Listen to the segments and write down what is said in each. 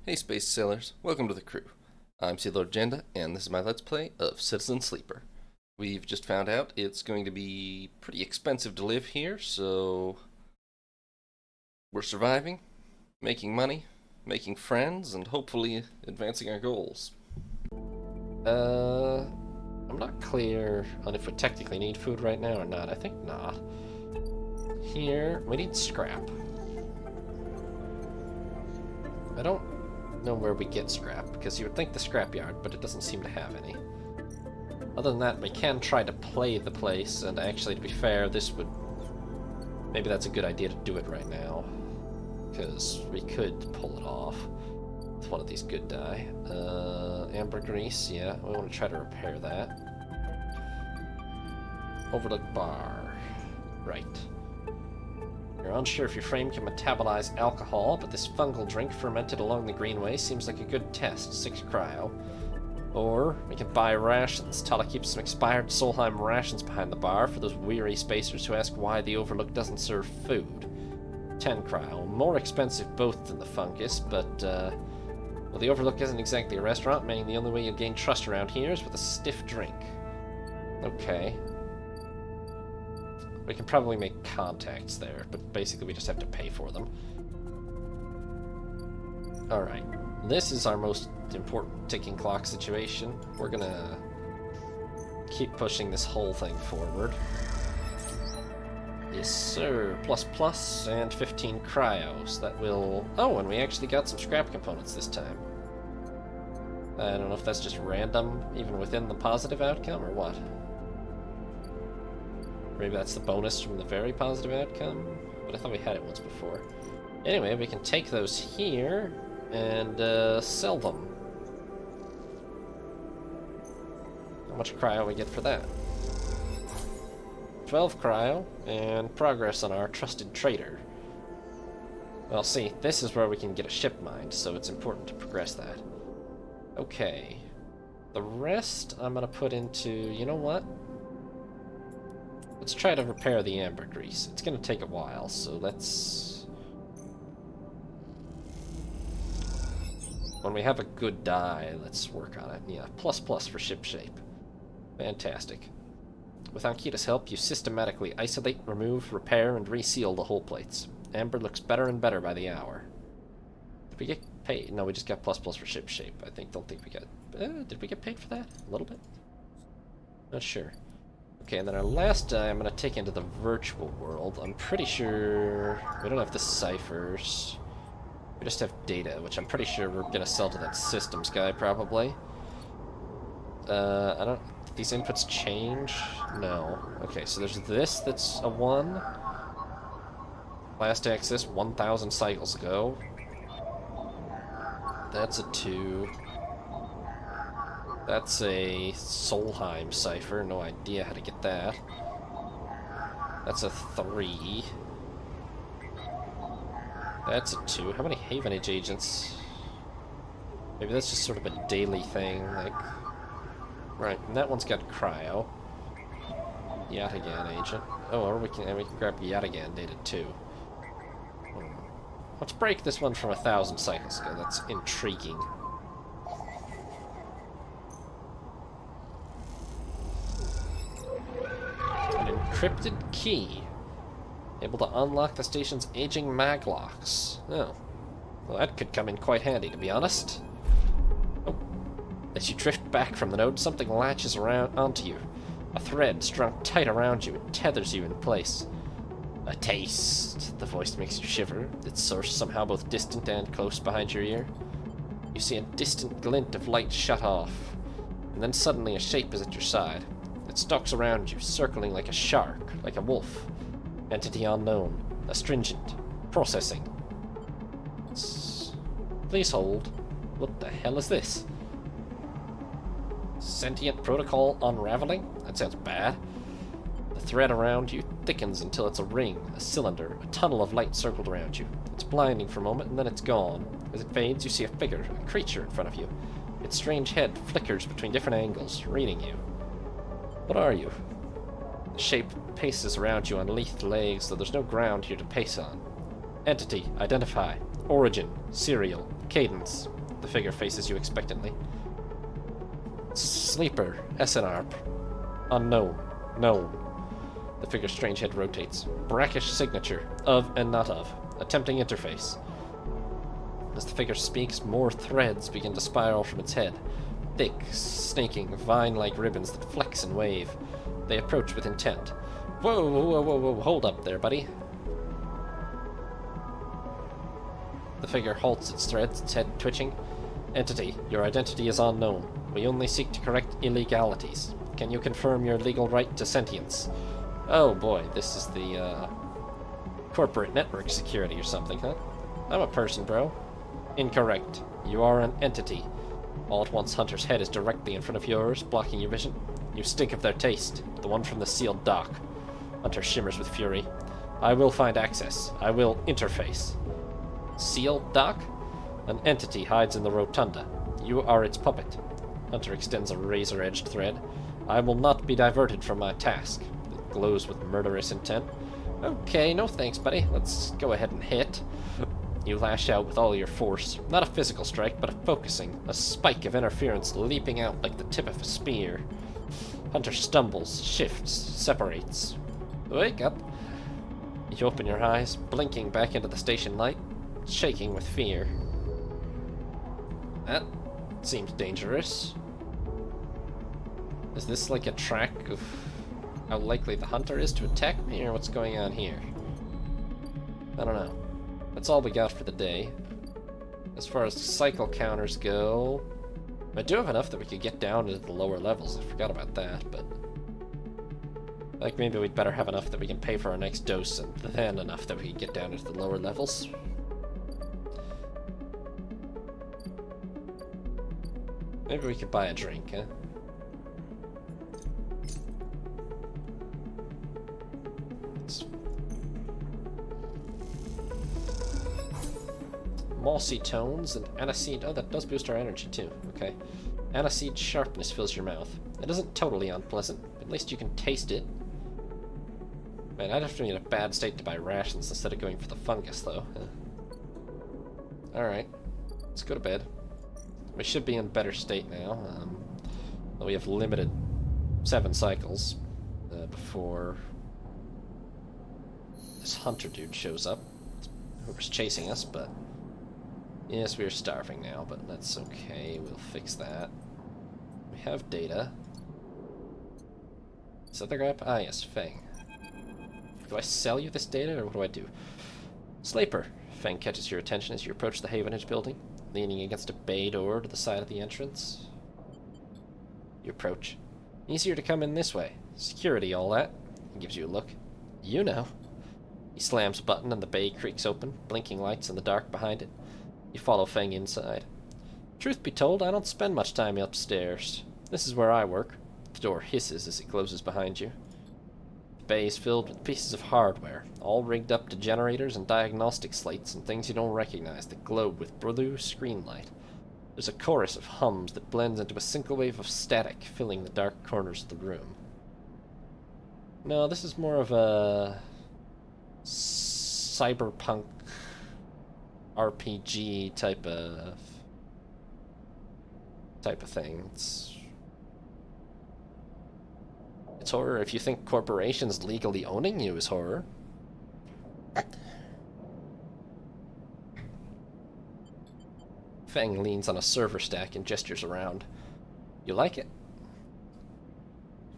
Hey Space Sailors, welcome to the crew. I'm Sea Lord Jenda, and this is my Let's Play of Citizen Sleeper. We've just found out it's going to be pretty expensive to live here, so we're surviving, making money, making friends, and hopefully advancing our goals. I'm not clear on if we technically need food right now or not. I think not. Here, we need scrap. I don't know where we get scrap, because you would think the scrapyard, but it doesn't seem to have any. Other than that, we can try to play the place, and actually, to be fair, this would... maybe that's a good idea to do it right now, because we could pull it off with one of these good dye. Ambergris, yeah, we want to try to repair that. Overlook bar. Right. You're unsure if your frame can metabolize alcohol, but this fungal drink fermented along the greenway seems like a good test. 6 cryo. Or we can buy rations. Tala keeps some expired Solheim rations behind the bar for those weary spacers who ask why the Overlook doesn't serve food. 10 cryo. More expensive both than the fungus, but, well, the Overlook isn't exactly a restaurant, meaning the only way you'll gain trust around here is with a stiff drink. Okay. We can probably make contacts there, but basically we just have to pay for them. Alright, this is our most important ticking clock situation. We're gonna keep pushing this whole thing forward. Yes, sir. Plus, and 15 cryos. That will... oh, and we actually got some scrap components this time. I don't know if that's just random, even within the positive outcome, or what. Maybe that's the bonus from the very positive outcome, but I thought we had it once before. Anyway, we can take those here and sell them. How much cryo we get for that? 12 cryo and progress on our trusted trader. Well, see, this is where we can get a ship mined, so it's important to progress that. Okay. The rest I'm gonna put into, you know what? Let's try to repair the ambergris. It's going to take a while, so let's... when we have a good dye, let's work on it. Yeah, plus for ship shape. Fantastic. With Ankita's help, you systematically isolate, remove, repair, and reseal the hull plates. Amber looks better and better by the hour. Did we get paid? No, we just got plus for ship shape. Don't think we got... did we get paid for that? A little bit? Not sure. Okay, and then our last die I'm going to take into the virtual world. I'm pretty sure we don't have the ciphers. We just have data, which I'm pretty sure we're going to sell to that systems guy, probably. I don't... did these inputs change? No. Okay, so there's this that's a 1. Last access 1,000 cycles ago. That's a 2. That's a Solheim cipher, no idea how to get that. That's a 3. That's a 2. How many Havenage agents? Maybe that's just sort of a daily thing, like... right, and that one's got cryo. Yataghan agent. Oh, or we can grab Yataghan data too. Let's break this one from 1,000 cycles ago, that's intriguing. Encrypted key. Able to unlock the station's aging maglocks. Oh. Well, that could come in quite handy, to be honest. Oh. As you drift back from the node, something latches around onto you. A thread strung tight around you. It tethers you in place. A taste. The voice makes you shiver. Its source somehow both distant and close behind your ear. You see a distant glint of light shut off. And then suddenly a shape is at your side. It stalks around you, circling like a shark, like a wolf. Entity unknown. Astringent. Processing. Please hold. What the hell is this? Sentient protocol unraveling? That sounds bad. The thread around you thickens until it's a ring, a cylinder, a tunnel of light circled around you. It's blinding for a moment, and then it's gone. As it fades, you see a figure, a creature in front of you. Its strange head flickers between different angles, reading you. What are you? The shape paces around you on lithe legs, though there's no ground here to pace on. Entity, identify. Origin, serial. cadence. The figure faces you expectantly. Sleeper. SNR. Unknown. Known. The figure's strange head rotates. Brackish signature. Of and not of. Attempting interface. As the figure speaks, more threads begin to spiral from its head. Thick, snaking, vine-like ribbons that flex and wave. They approach with intent. Whoa, whoa, whoa, whoa, hold up there, buddy. The figure halts its threads, its head twitching. Entity, your identity is unknown. We only seek to correct illegalities. Can you confirm your legal right to sentience? Oh boy, this is the, corporate network security or something, huh? I'm a person, bro. Incorrect. You are an entity. All at once, Hunter's head is directly in front of yours, blocking your vision. You stink of their taste, the one from the sealed dock. Hunter shimmers with fury. I will find access. I will interface. Sealed dock? An entity hides in the rotunda. You are its puppet. Hunter extends a razor-edged thread. I will not be diverted from my task. It glows with murderous intent. Okay, no thanks, buddy. Let's go ahead and hit. You lash out with all your force. Not a physical strike, but a focusing. A spike of interference leaping out like the tip of a spear. Hunter stumbles, shifts, separates. Wake up. You open your eyes, blinking back into the station light, shaking with fear. That seems dangerous. Is this like a track of how likely the hunter is to attack me, or what's going on here? I don't know. That's all we got for the day. As far as cycle counters go, I do have enough that we could get down into the lower levels. I forgot about that, but like maybe we'd better have enough that we can pay for our next dose, and then enough that we can get down into the lower levels. Maybe we could buy a drink, huh? Mossy tones and aniseed. Oh, that does boost our energy too. Okay. Aniseed sharpness fills your mouth. It isn't totally unpleasant, but at least you can taste it. Man, I'd have to be in a bad state to buy rations instead of going for the fungus, though. Alright. Let's go to bed. We should be in a better state now. We have limited 7 cycles before this hunter dude shows up. Whoever's chasing us, but yes, we are starving now, but that's okay. We'll fix that. We have data. Is that the guy? Ah, yes, Fang. Do I sell you this data, or what do I do? Sleeper. Fang catches your attention as you approach the Havenage building, leaning against a bay door to the side of the entrance. You approach. Easier to come in this way. Security, all that. He gives you a look. You know. He slams a button and the bay creaks open, blinking lights in the dark behind it. You follow Feng inside. Truth be told, I don't spend much time upstairs. This is where I work. The door hisses as it closes behind you. The bay is filled with pieces of hardware, all rigged up to generators and diagnostic slates and things you don't recognize that glow with blue screen light. There's a chorus of hums that blends into a single wave of static, filling the dark corners of the room. No, this is more of a cyberpunk RPG type of thing. It's horror if you think corporations legally owning you is horror. Feng leans on a server stack and gestures around. You like it?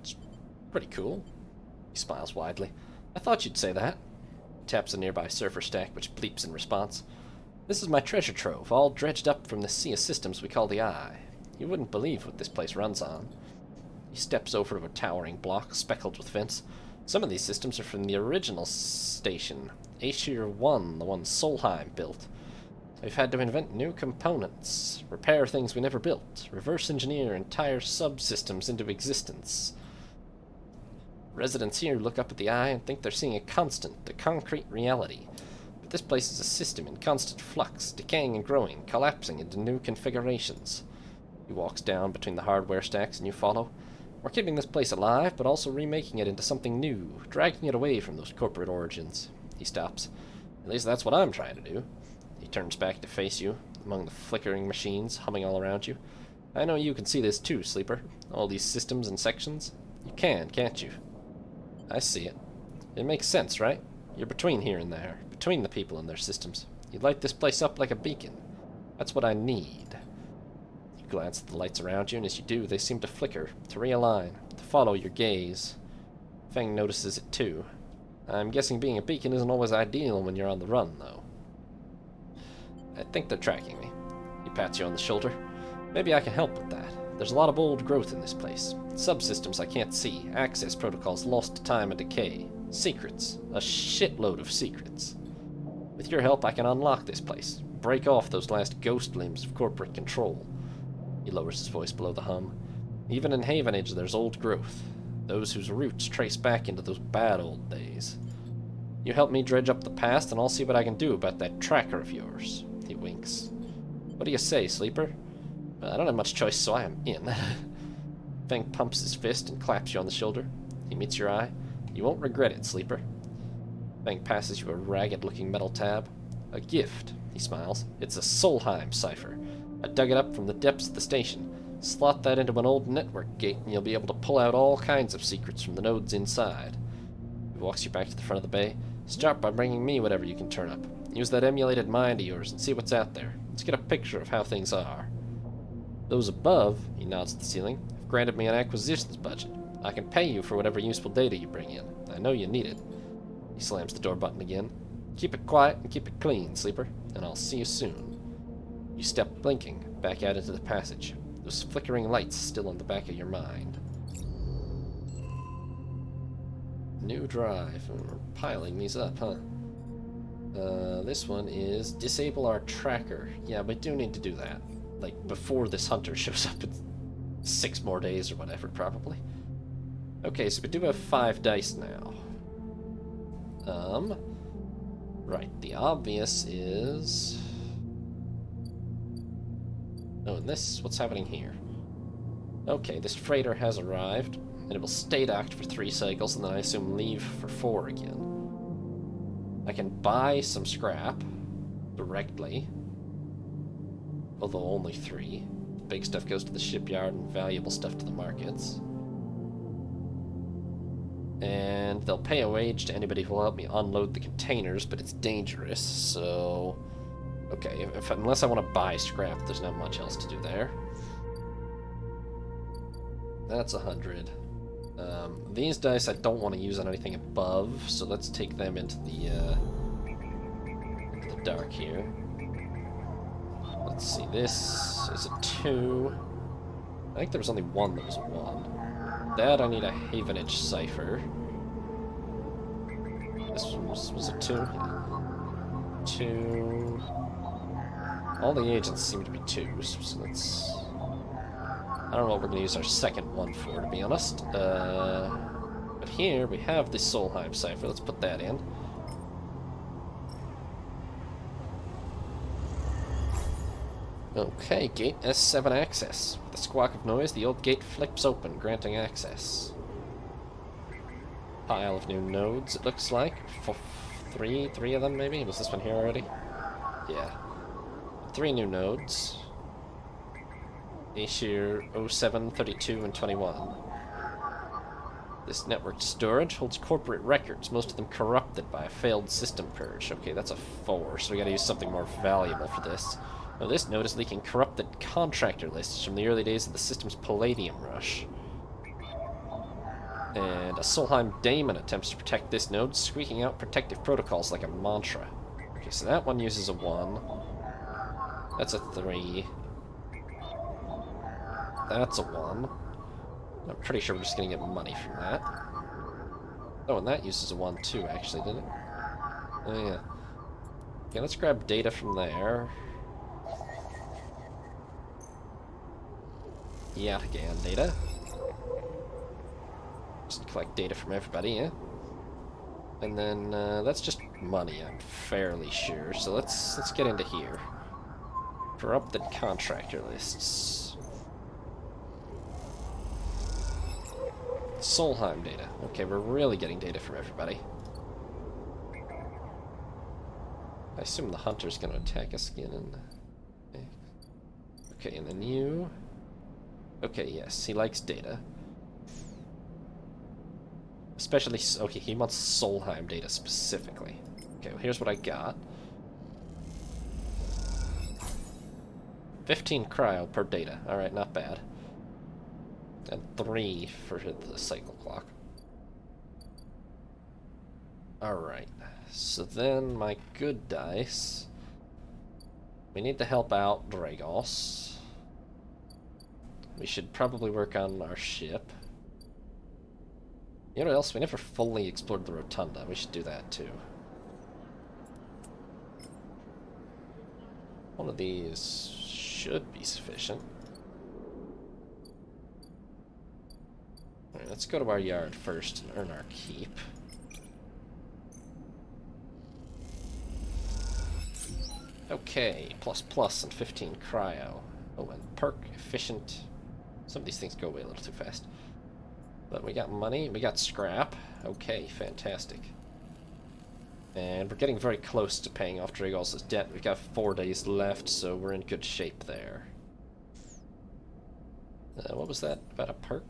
It's pretty cool. He smiles widely. I thought you'd say that. He taps a nearby server stack, which bleeps in response. This is my treasure trove, all dredged up from the sea of systems we call the Eye. You wouldn't believe what this place runs on. He steps over to a towering block, speckled with vents. Some of these systems are from the original station, Aesir 1, the one Solheim built. We've had to invent new components, repair things we never built, reverse engineer entire subsystems into existence. Residents here look up at the Eye and think they're seeing a concrete reality. But this place is a system in constant flux, decaying and growing, collapsing into new configurations. He walks down between the hardware stacks and you follow. We're keeping this place alive, but also remaking it into something new, dragging it away from those corporate origins. He stops. At least that's what I'm trying to do. He turns back to face you. among the flickering machines humming all around you. I know you can see this too, Sleeper. All these systems and sections. You can, can't you? I see it. It makes sense, right? You're between here and there, between the people and their systems. You light this place up like a beacon. That's what I need. You glance at the lights around you, and as you do, they seem to flicker, to realign, to follow your gaze. Feng notices it too. I'm guessing being a beacon isn't always ideal when you're on the run, though. I think they're tracking me. He pats you on the shoulder. Maybe I can help with that. There's a lot of old growth in this place. Subsystems I can't see, access protocols lost to time and decay, secrets, a shitload of secrets. With your help, I can unlock this place, break off those last ghost limbs of corporate control. He lowers his voice below the hum. Even in Havenage, there's old growth, those whose roots trace back into those bad old days. You help me dredge up the past, and I'll see what I can do about that tracker of yours. He winks. What do you say, Sleeper? I don't have much choice, so I am in. Feng pumps his fist and claps you on the shoulder. He meets your eye. You won't regret it, Sleeper. Feng passes you a ragged-looking metal tab. A gift, he smiles. It's a Solheim cipher. I dug it up from the depths of the station. Slot that into an old network gate, and you'll be able to pull out all kinds of secrets from the nodes inside. He walks you back to the front of the bay. Start by bringing me whatever you can turn up. Use that emulated mind of yours and see what's out there. Let's get a picture of how things are. Those above, he nods at the ceiling, have granted me an acquisitions budget. I can pay you for whatever useful data you bring in. I know you need it. He slams the door button again. Keep it quiet and keep it clean, Sleeper, and I'll see you soon. You step blinking back out into the passage, those flickering lights still in the back of your mind. New drive. We're piling these up, huh? This one is disable our tracker. Yeah, we do need to do that. Like, before this hunter shows up in 6 more days or whatever, probably. Okay, so we do have 5 dice now. Right, the obvious is... Oh, and this, what's happening here? Okay, this freighter has arrived, and it will stay docked for 3 cycles, and then I assume leave for 4 again. I can buy some scrap directly, although only 3. The big stuff goes to the shipyard and valuable stuff to the markets. And they'll pay a wage to anybody who will help me unload the containers, but it's dangerous, so... Okay, unless I want to buy scrap, there's not much else to do there. That's 100. These dice I don't want to use on anything above, so let's take them into the dark here. Let's see, this is a 2. I think there was only 1 that was a 1. That I need a Havenage cipher. This one was a 2. 2. All the agents seem to be 2s, so let's... I don't know what we're going to use our second one for, to be honest. But here we have the Solheim cipher. Let's put that in. Okay, gate S7 access. With a squawk of noise, the old gate flips open, granting access. Pile of new nodes, it looks like. Three of them, maybe? Was this one here already? Yeah. 3 new nodes. Issue 07, 32, and 21. This networked storage holds corporate records, most of them corrupted by a failed system purge. Okay, that's a 4, so we gotta use something more valuable for this. Now, this node is leaking corrupted contractor lists from the early days of the system's palladium rush. And a Solheim daemon attempts to protect this node, squeaking out protective protocols like a mantra. Okay, so that one uses a 1. That's a 3. That's a 1. I'm pretty sure we're just gonna get money from that. Oh, and that uses a 1 too, actually, didn't it? Oh, yeah. Okay, let's grab data from there. Yeah, again, data. Just collect data from everybody, yeah? And then, that's just money, I'm fairly sure. So let's get into here. Corrupted contractor lists. Solheim data. Okay, we're really getting data from everybody. I assume the hunter's gonna attack us again, and Okay, and then you... Okay, yes, he likes data. Especially... Okay, he wants Solheim data specifically. Okay, well, here's what I got. 15 cryo per data. Alright, not bad. And 3 for the cycle clock. Alright, so then my good dice... We need to help out Dragos. We should probably work on our ship. You know what else? We never fully explored the Rotunda. We should do that too. One of these should be sufficient. Alright, let's go to our yard first and earn our keep. Okay, plus and 15 cryo. Oh, and perk, efficient. Some of these things go away a little too fast. But we got money, we got scrap. Okay, fantastic. And we're getting very close to paying off Dragos' debt. We've got 4 days left, so we're in good shape there. What was that about a perk?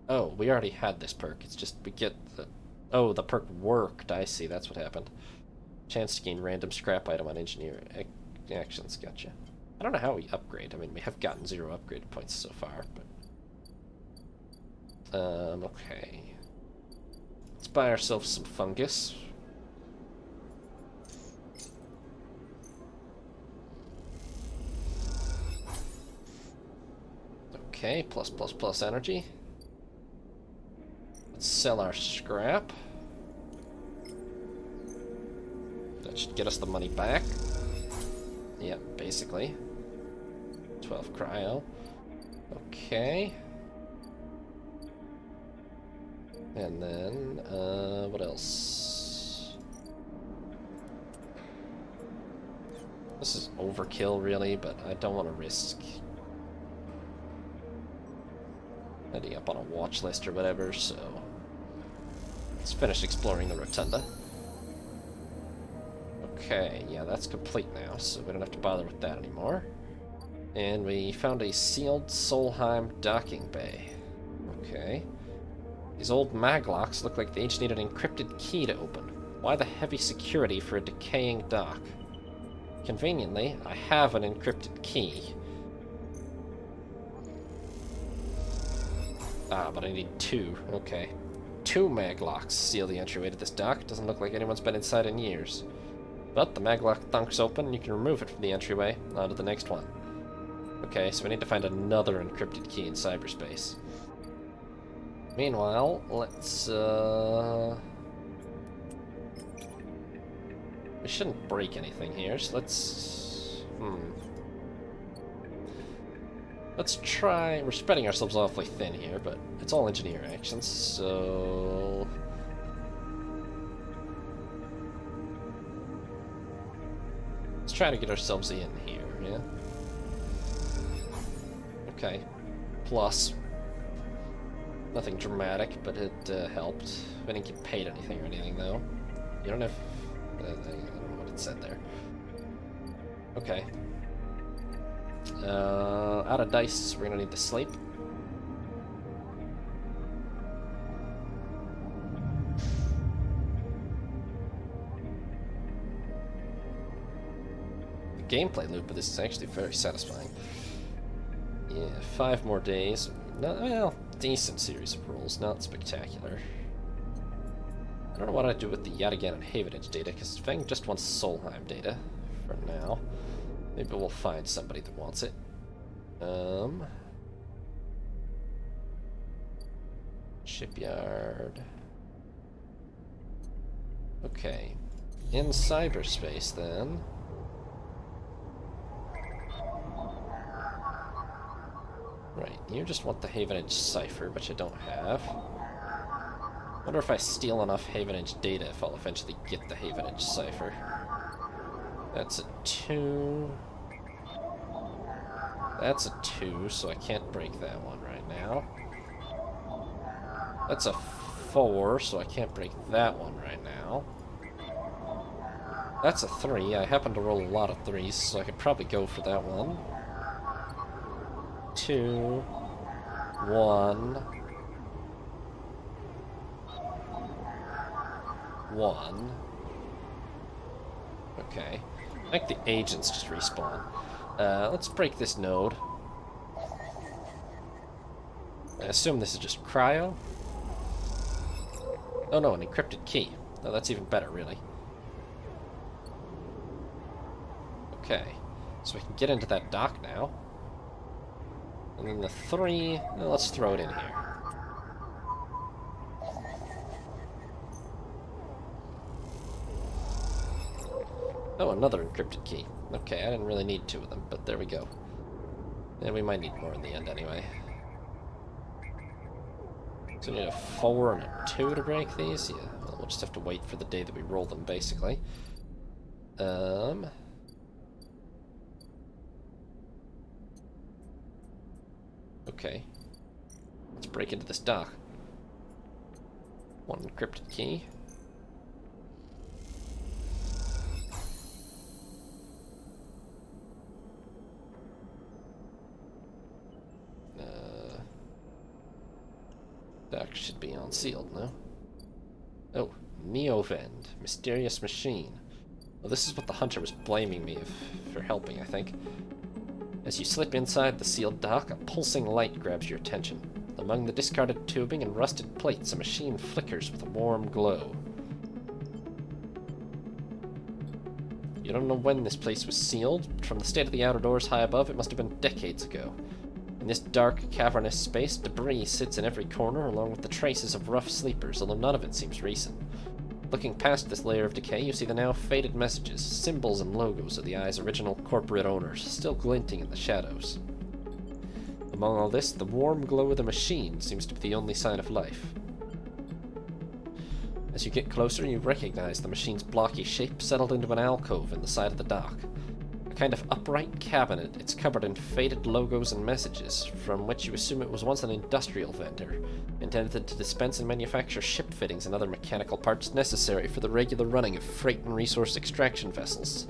Oh, we already had this perk. It's just we get the... Oh, the perk worked. I see, that's what happened. Chance to gain random scrap item on engineer actions. Gotcha. I don't know how we upgrade. I mean, we have gotten 0 upgrade points so far, but... okay. Let's buy ourselves some fungus. Okay, plus energy. Let's sell our scrap. That should get us the money back. Yep, basically. 12 cryo. Okay. And then, what else? This is overkill, really, but I don't want to risk ending up on a watch list or whatever, so let's finish exploring the Rotunda. Okay, yeah, that's complete now, so we don't have to bother with that anymore. And we found a sealed Solheim docking bay. Okay. These old maglocks look like they each need an encrypted key to open. Why the heavy security for a decaying dock? Conveniently, I have an encrypted key. Ah, but I need 2. Okay. 2 maglocks seal the entryway to this dock. Doesn't look like anyone's been inside in years. But the maglock thunks open and you can remove it from the entryway onto the next one. Okay, so we need to find another encrypted key in cyberspace. Meanwhile, let's, we shouldn't break anything here, so let's... Let's try... We're spreading ourselves awfully thin here, but it's all engineer actions, so... Let's try to get ourselves in here, yeah? Okay. Plus. Nothing dramatic, but it helped. We didn't get paid anything or anything, though. You don't have... I don't know what it said there. Okay. Out of dice, we're gonna need to sleep. The gameplay loop of this is actually very satisfying. Yeah, 5 more days. No, well, decent series of rolls, not spectacular. I don't know what I'd do with the yet again and Havenage data, because Feng just wants Solheim data for now. Maybe we'll find somebody that wants it. Shipyard. Okay. In cyberspace, then. Right, you just want the Havenage cipher, which I don't have. Wonder if I steal enough Havenage data if I'll eventually get the Havenage cipher. That's a 2. That's a 2, so I can't break that one right now. That's a 4, so I can't break that one right now. That's a 3. I happen to roll a lot of 3s, so I could probably go for that one. 2, 1, 1. Okay. I think the agents just respawn. Let's break this node. I assume this is just cryo? Oh no, an encrypted key. Oh, that's even better, really. Okay, so we can get into that dock now. And then the 3, well, let's throw it in here. Oh, another encrypted key. Okay, I didn't really need 2 of them, but there we go. And we might need more in the end anyway. So we need a 4 and a 2 to break these? Yeah, well, we'll just have to wait for the day that we roll them, basically. Okay. Let's break into this dock. 1 encrypted key. Dock should be unsealed, no? Oh, Neo-Vend. Mysterious machine. Well, this is what the hunter was blaming me for helping, I think. As you slip inside the sealed dock, a pulsing light grabs your attention. Among the discarded tubing and rusted plates, a machine flickers with a warm glow. You don't know when this place was sealed, but from the state of the outer doors high above, it must have been decades ago. In this dark, cavernous space, debris sits in every corner, along with the traces of rough sleepers, although none of it seems recent. Looking past this layer of decay, you see the now faded messages, symbols and logos of the Eye's original corporate owners, still glinting in the shadows. Among all this, the warm glow of the machine seems to be the only sign of life. As you get closer, you recognize the machine's blocky shape settled into an alcove in the side of the dock. A kind of upright cabinet, it's covered in faded logos and messages, from which you assume it was once an industrial vendor, intended to dispense and manufacture ship fittings and other mechanical parts necessary for the regular running of freight and resource extraction vessels.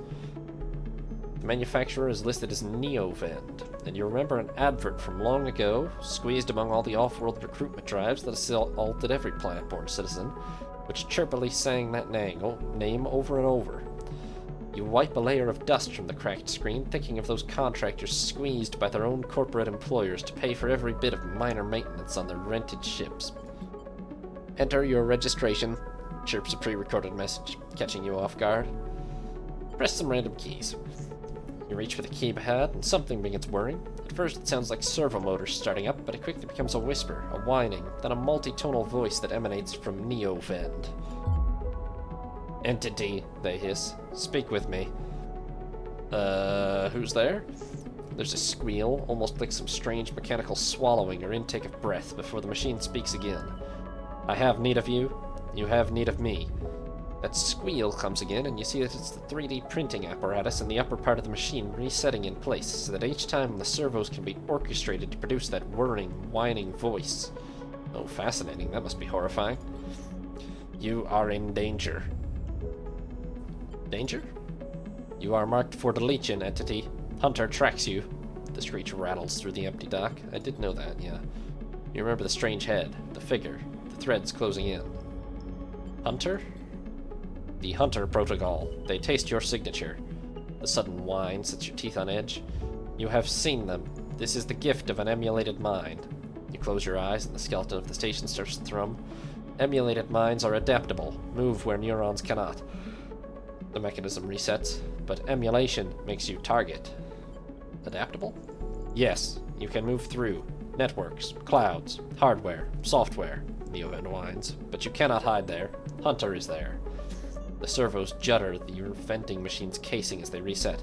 The manufacturer is listed as Neo-Vend, and you remember an advert from long ago, squeezed among all the off-world recruitment drives that assaulted every planet-born citizen, which chirpily sang that name over and over. You wipe a layer of dust from the cracked screen, thinking of those contractors squeezed by their own corporate employers to pay for every bit of minor maintenance on their rented ships. Enter your registration, chirps a pre-recorded message, catching you off guard. Press some random keys. You reach for the keypad, and something begins whirring. At first it sounds like servo motors starting up, but it quickly becomes a whisper, a whining, then a multi-tonal voice that emanates from Neo-Vend. Entity, they hiss. Speak with me. Who's there? There's a squeal, almost like some strange mechanical swallowing or intake of breath before the machine speaks again. I have need of you. You have need of me. That squeal comes again, and you see that it's the 3D printing apparatus in the upper part of the machine resetting in place, so that each time the servos can be orchestrated to produce that whirring, whining voice. Oh, fascinating. That must be horrifying. You are in danger. Danger? You are marked for deletion, entity. Hunter tracks you. The screech rattles through the empty dock. I did know that, yeah. You remember the strange head, the figure, the threads closing in. Hunter? The Hunter Protocol. They taste your signature. The sudden whine sets your teeth on edge. You have seen them. This is the gift of an emulated mind. You close your eyes and the skeleton of the station starts to thrum. Emulated minds are adaptable, move where neurons cannot. The mechanism resets, but emulation makes you target. Adaptable? Yes, you can move through networks, clouds, hardware, software, Neo-Vend whines, but you cannot hide there. Hunter is there. The servos judder the vending machine's casing as they reset.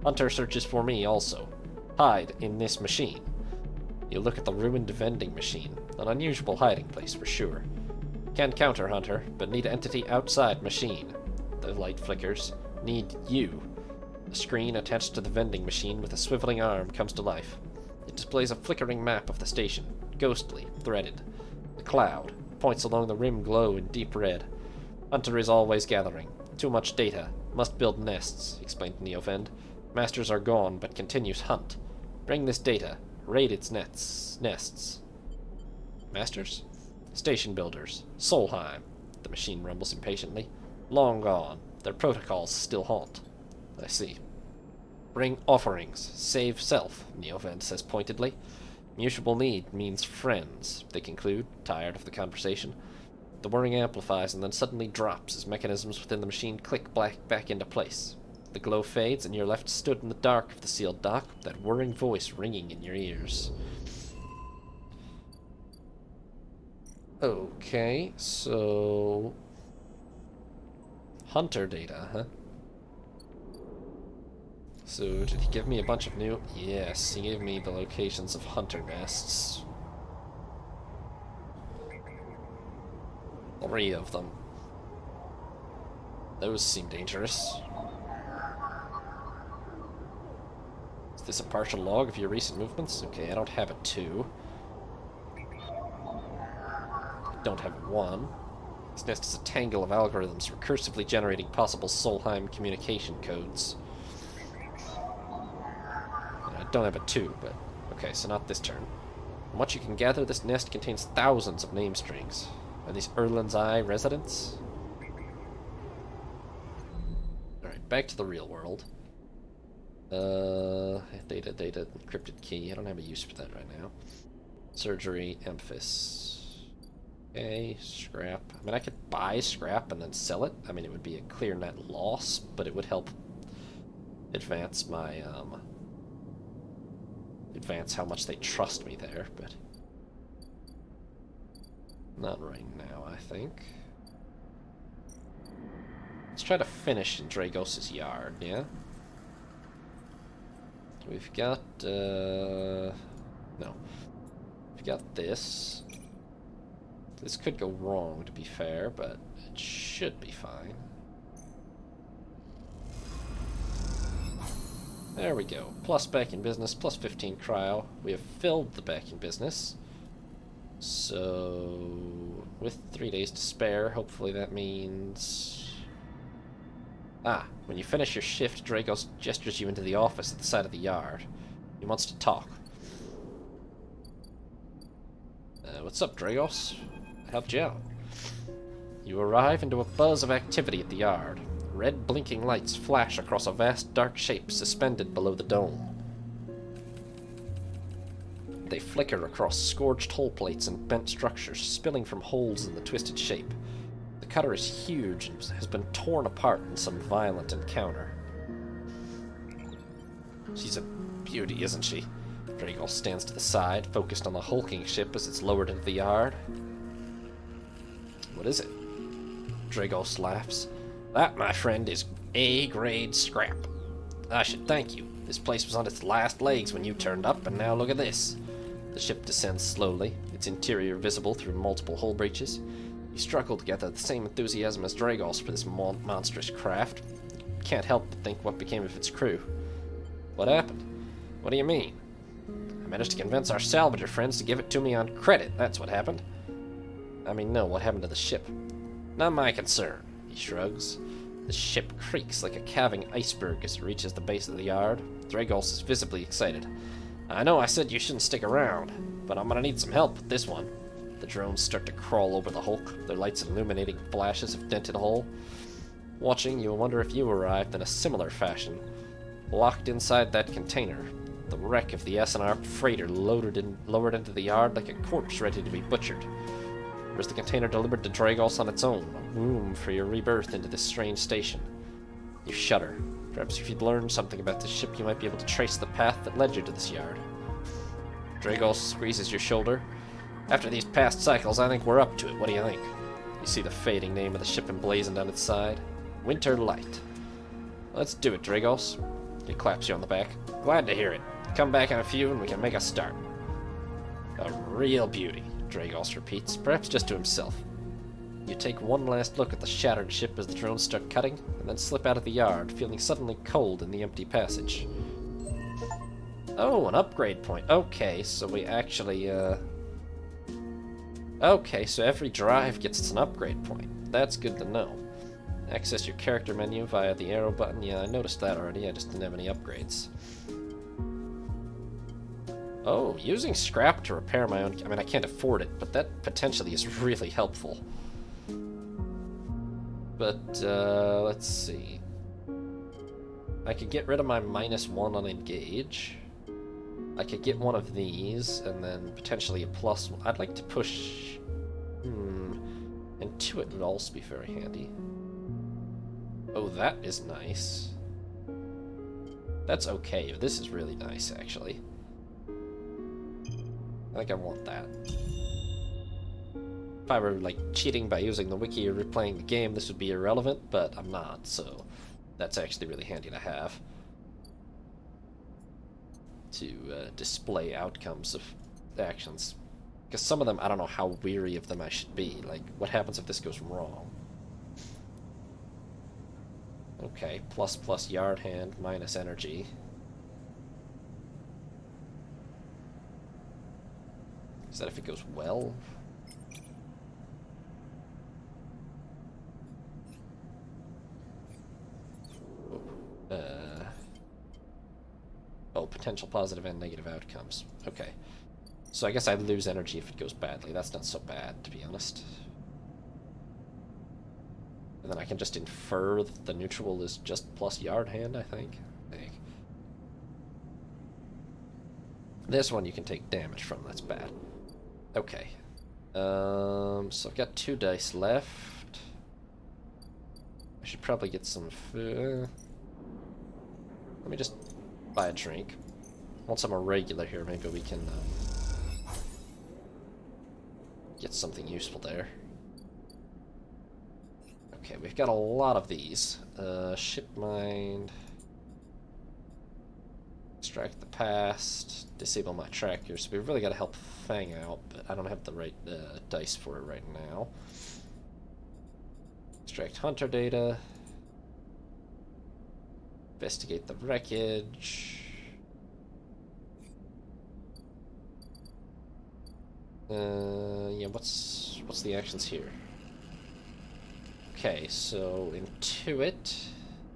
Hunter searches for me also. Hide in this machine. You look at the ruined vending machine, an unusual hiding place for sure. Can counter Hunter, but need entity outside machine. The light flickers. Need you. A screen attached to the vending machine with a swiveling arm comes to life. It displays a flickering map of the station, ghostly, threaded. The cloud points along the rim glow in deep red. Hunter is always gathering. Too much data. Must build nests, explained Neovend. Masters are gone, but continues hunt. Bring this data. Raid its nests. Masters? Station builders. Solheim. The machine rumbles impatiently. Long gone. Their protocols still haunt. I see. Bring offerings. Save self, Neovend says pointedly. Mutual need means friends, they conclude, tired of the conversation. The whirring amplifies and then suddenly drops as mechanisms within the machine click back into place. The glow fades and you're left stood in the dark of the sealed dock, that whirring voice ringing in your ears. Okay, so... Hunter data, huh? So, did he give me a bunch of new... Yes, he gave me the locations of hunter nests. 3 of them. Those seem dangerous. Is this a partial log of your recent movements? Okay, I don't have a 2. I don't have a 1. This nest is a tangle of algorithms recursively generating possible Solheim communication codes. I don't have a 2, but... Okay, so not this turn. From what you can gather, this nest contains thousands of name strings. Are these Erland's Eye residents? Alright, back to the real world. Data, encrypted key. I don't have a use for that right now. Surgery, Emphis. Okay, scrap. I mean, I could buy scrap and then sell it. I mean, it would be a clear net loss, but it would help advance my, advance how much they trust me there, but... Not right now, I think. Let's try to finish in Dragos' yard, yeah? We've got, no. We've got this. This could go wrong, to be fair, but it should be fine. There we go. Plus back in business, plus 15 cryo. We have filled the back in business. So, with 3 days to spare, hopefully that means... when you finish your shift, Dragos gestures you into the office at the side of the yard. He wants to talk. What's up, Dragos? I helped you out. You arrive into a buzz of activity at the yard. Red blinking lights flash across a vast dark shape suspended below the dome. They flicker across scorched hull plates and bent structures, spilling from holes in the twisted shape. The cutter is huge and has been torn apart in some violent encounter. She's a beauty, isn't she? Dragos stands to the side, focused on the hulking ship as it's lowered into the yard. What is it? Dragos laughs. That, my friend, is A-grade scrap. I should thank you. This place was on its last legs when you turned up, and now look at this. The ship descends slowly, its interior visible through multiple hull breaches. You struggle to gather the same enthusiasm as Dragos for this monstrous craft. Can't help but think what became of its crew. What happened? What do you mean? I managed to convince our salvager friends to give it to me on credit, that's what happened. I mean, no, what happened to the ship? Not my concern, he shrugs. The ship creaks like a calving iceberg as it reaches the base of the yard. Dragos is visibly excited. I know I said you shouldn't stick around, but I'm gonna need some help with this one. The drones start to crawl over the hulk, their lights illuminating flashes of dented hull. Watching, you'll wonder if you arrived in a similar fashion. Locked inside that container, the wreck of the S&R freighter lowered into the yard like a corpse ready to be butchered. Or is the container delivered to Dragos on its own, a womb for your rebirth into this strange station? You shudder. Perhaps if you'd learned something about this ship, you might be able to trace the path that led you to this yard. Dragos squeezes your shoulder. After these past cycles, I think we're up to it. What do you think? You see the fading name of the ship emblazoned on its side. Winter Light. Let's do it, Dragos. He claps you on the back. Glad to hear it. Come back in a few and we can make a start. A real beauty, Dragos repeats, perhaps just to himself. You take one last look at the shattered ship as the drones start cutting, and then slip out of the yard, feeling suddenly cold in the empty passage. Oh, an upgrade point. Okay, so we actually, Okay, so every drive gets an upgrade point. That's good to know. Access your character menu via the arrow button. Yeah, I noticed that already. I just didn't have any upgrades. Oh, using scrap to repair my own... I mean, I can't afford it, but that potentially is really helpful. But, let's see. I could get rid of my -1 on engage. I could get one of these, and then potentially a +1. I'd like to push... Intuit would also be very handy. Oh, that is nice. That's okay. This is really nice, actually. I think I want that. If I were, like, cheating by using the wiki or replaying the game, this would be irrelevant, but I'm not, so that's actually really handy to have. To display outcomes of actions. Because some of them, I don't know how weary of them I should be. Like, what happens if this goes wrong? Okay, ++ yard hand, minus energy. Is that if it goes well? Oh, potential positive and negative outcomes. Okay. So I guess I lose energy if it goes badly. That's not so bad, to be honest. And then I can just infer that the neutral is just + yard hand, I think. This one you can take damage from, that's bad. Okay. So I've got 2 dice left. I should probably get some food. Let me just buy a drink. Once I'm a regular here, maybe we can get something useful there. Okay, we've got a lot of these. Ship mind. Extract the past. Disable my trackers. We've really got to help Fang out, but I don't have the right dice for it right now. Extract hunter data. Investigate the wreckage. Yeah, what's the actions here? Okay, so Intuit,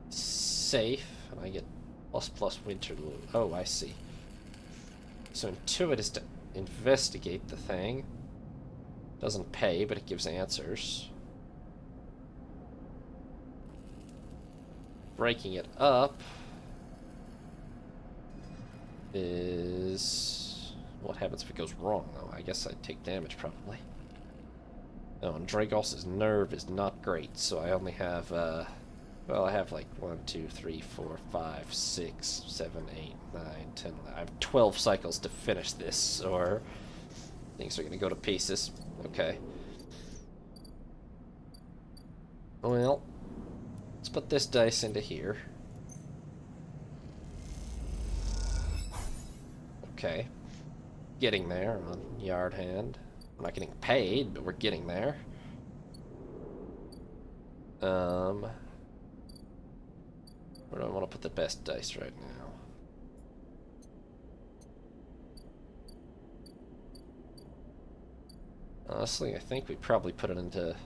safe, and I get ++ winter. Oh, I see. So Intuit is to investigate the thing. Doesn't pay, but it gives answers. Breaking it up is... what happens if it goes wrong, though? I guess I'd take damage, probably. Oh, and Dragos's nerve is not great, so I only have, well, I have like 1, 2, 3, 4, 5, 6, 7, 8, 9, 10, 11. I have 12 cycles to finish this, or things are gonna go to pieces. Okay. Well, let's put this dice into here. Okay. Getting there on yard hand. We're not getting paid, but we're getting there. Where do I want to put the best dice right now? Honestly, I think we probably put it into...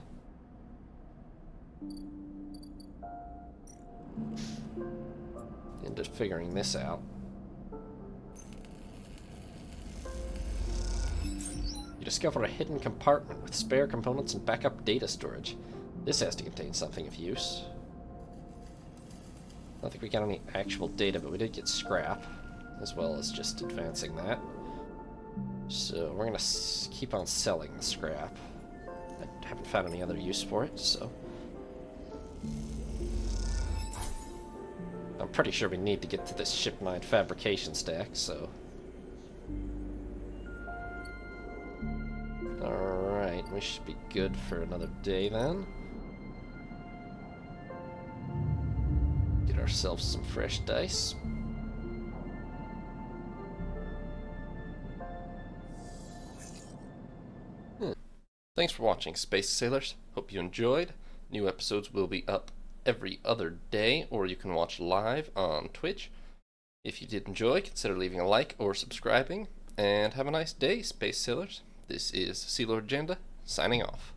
figuring this out. You discover a hidden compartment with spare components and backup data storage. This has to contain something of use. I don't think we got any actual data, but we did get scrap, as well as just advancing that. So we're gonna keep on selling the scrap. I haven't found any other use for it, so... I'm pretty sure we need to get to this ship mine fabrication stack, so... Alright, we should be good for another day then. Get ourselves some fresh dice. Thanks for watching, Space Sailors. Hope you enjoyed. New episodes will be up every other day, or you can watch live on Twitch. If you did enjoy, consider leaving a like or subscribing, and have a nice day, Space Sailors. This is Sea Lord Agenda, signing off.